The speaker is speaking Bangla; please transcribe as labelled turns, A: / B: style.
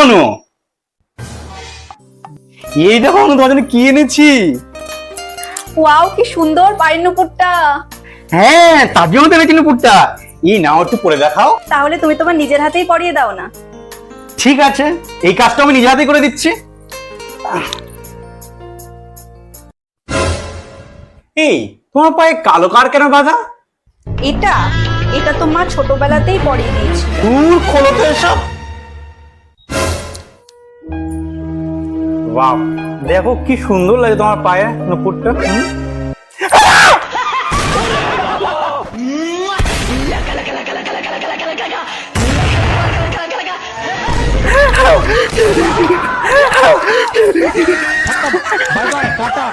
A: অনু, এই দেখো অনু, তোমার জন্য কি এনেছি।
B: ওয়াও, কি সুন্দর পায়ের নুপুরটা।
A: হ্যাঁ, তার জন্য তো এনেছি নুপুরটা। এই নাও, একটু পরে দেখাও।
B: তাহলে তুমি তোমার নিজের হাতেই পরিয়ে দাও না।
A: ঠিক আছে, এই কাজটা আমি নিজে হাতেই করে দিচ্ছি। এই, তোমার পায়ে কালো কার কেন বাঁধা?
B: এটা এটা তো মা ছোটবেলাতেই পরিয়ে দিয়েছিল।
A: দূর, খোলো তো এসব। বাহ, দেখো কি সুন্দর লাগে তোমার পায়ে নুপুরটা।
C: Bye bye Tata.